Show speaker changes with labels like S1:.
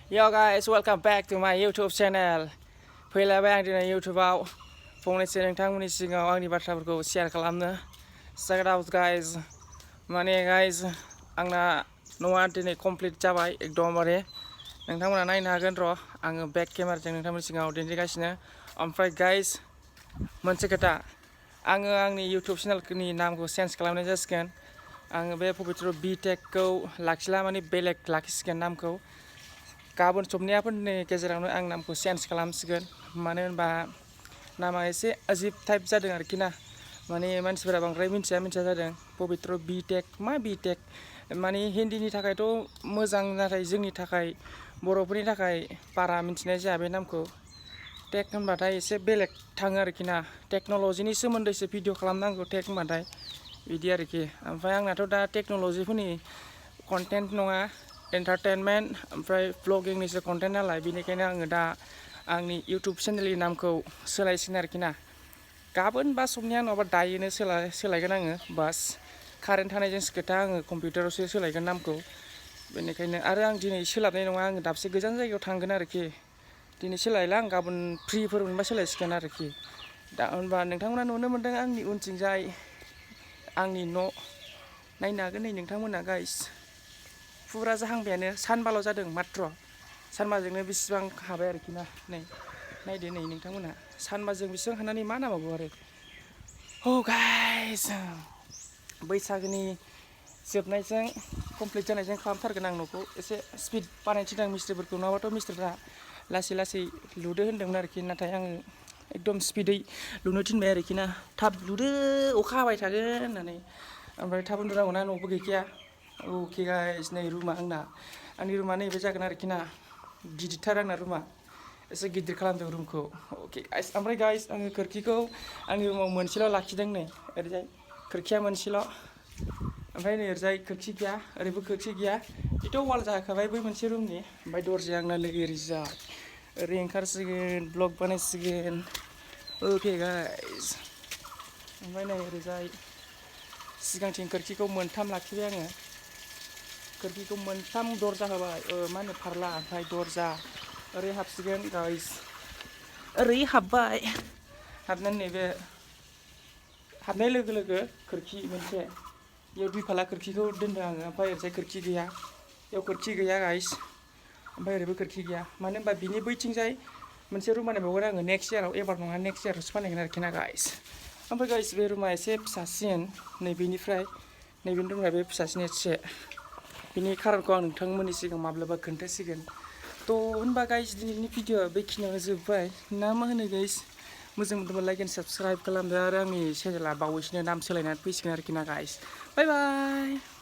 S1: Yo guys, welcome back to my YouTube channel. फैलायबाय आं दिनै YouTubeआव फंनैसो नोंथांमोननि सिगाङाव आंनि बाथ्राफोरखौ शेयार खालामनो. Check it out guys. माने guys आंना न'आ दिनै कमप्लिट जाबाय एकदमबारे. नोंथांमोना नायनो हागोन र' आङो बेक केमेराजों नोंथांमोननि सिगाङाव दिन्थिगासिनो. ओमफ्राय guys मोनसे खोथा आङो आंनि YouTube चेनेलनि नामखौ चेन्ज खालामनाय जासिगोन. आङो बे पबित्र बिटेकखौ लाखिला माने बेलेग लाखिसिगोन नामखौ. गाबोन सबनियाफोरनि गेजेरावनो आं नामखौ चेन्ज खालामसिगोन मानो होनबा नामा एसे अजीब टाइप जादों आरोखि ना माने मानसिफोरा बांद्राय मिन्थिया जादों पबित्र बिटेक मा बिटेक माने हिन्दीनि थाखायथ' मोजां नाथाय जोंनि थाखाय बर'फोरनि थाखाय बारा मिन्थिनाय जाया बे नामखौ टेक होनबाथाय एसे बेलेग थाङो आरोखि ना टेक्न'लजिनि सोमोन्दैसो भिडिअ खालामनांगौ टेक होनबाथाय बिदि आरोखि ओमफ्राय आंनाथ' दा टेक्न'लजिफोरनि कन्टेन्ट नङा एन्टारटेनमेन्ट ओमफ्राय ब्लगिंनिसो कन्टेन्ट नालाय बेनिखायनो आङो दा आंनि इउटुब चेनेलनि नामखौ सोलायसिगोन आरोखि ना गाबोन बा सबनिया नङाबा दायोनो सोलायगोन आङो बास कारेन्ट थानायजोंसो खोथा आङो कम्पिउटारावसो सोलायगोन नामखौ बेनिखायनो आरो आं दिनै सोलाबनाय नङा आङो दाबसे गोजान जायगायाव थांगोन आरोखि दिनै सोलायला आं गाबोन फ्रिफोर मोनबा सोलायसिगोन आरोखि दा होनबा नोंथांमोना नुनो मोन्दों आंनि उनथिंजाय आंनि न' नायनो हागोन नै नोंथांमोना गाइस फुरा जाहांबायानो सानबाल' जादों मात्र सानबाजोंनो बेसेबां हाबाय आरोखि ना नै नायदो नै नोंथांमोना सानबाजों बेसेबां हानानै मा नांबावगौ आरो औ गाइस बैसागोनि जोबनायजों कमप्लिट जानायजों खालामथारगोन आं न'खौ एसे स्पिड बानायथिदों मिस्ट्रिफोरखौ नङाबाथ' मिस्ट्रिफ्रा लासै लुदो होन्दोंमोन आरोखि नाथाय आङो एकदम स्पिदै लुनो थिनबाय आरोखि ना थाब लुदो अखा हाबाय थागोन होननानै ओमफ्राय थाब उन्दुनांगौ ना न'बो गैखाया अके गाइस नै रुमा आंनि रुमा नैबे जागोन आरोखि ना गिदिरथार आंना रुमा एसे गिदिर खालामदों रुमखौ अके गाइस ओमफ्राय गाइस आङो खोरखिखौ आंनि रुमाव मोनसेल' लाखिदों नै ओरैजाय खोरखिया मोनसेल' ओमफ्राय नै ओरैजाय खोरखि गैया ओरैबो खोरखि गैया बेथ' वाल जाखाबाय बै मोनसे रुमनि ओमफ्राय दरजाया आंना नै ओरैजाय ओरै ओंखारसिगोन ब्लग बानायसिगोन अके गाइस ओमफ्राय नै ओरैजाय सिगांथिं खोरखिखौ मोनथाम लाखिबाय आङो खोरखिखौ मोनथाम दरजा होबाय मा होनो फारला ओमफ्राय दरजा ओरै हाबसिगोन गाइस ओरै हाबबाय हाबनानै नैबे हाबनाय लोगो लोगो खोरखि मोनसे बेयाव दुइ फाला खोरखिखौ दोनदों आङो ओमफ्राय ओरैजाय खोरखि गैया बेयाव खोरखि गैया गाइस ओमफ्राय ओरैबो खोरखि गैया मानो होनबा बिनि बैथिंजाय मोनसे रुम बानायबावगोन आङो नेक्स्ट इयाराव एबार नङा नेक्स्ट इयारावसो बानायगोन आरोखि ना गाइस ओमफ्राय गाइस बे रुमा एसे फिसासिन नैबेनिफ्राय नैबेनि रुमा बे फिसासिन एसे बिनि खारनखौ आं नोंथांमोननि सिगाङाव माब्लाबा खोन्थासिगोन थ' होनबा गाइस दिनैनि भिडिअआ बेखिनियावनो जोब्बाय ना मा होनो गाइस मोजां मोनदोंबा लाइक एन्ड साबस्क्राइब खालामदो आरो आंनि चेनेला बावैसोनो नाम सोलायनानै फैसिगोन आरोखि ना गाइस बाय बाय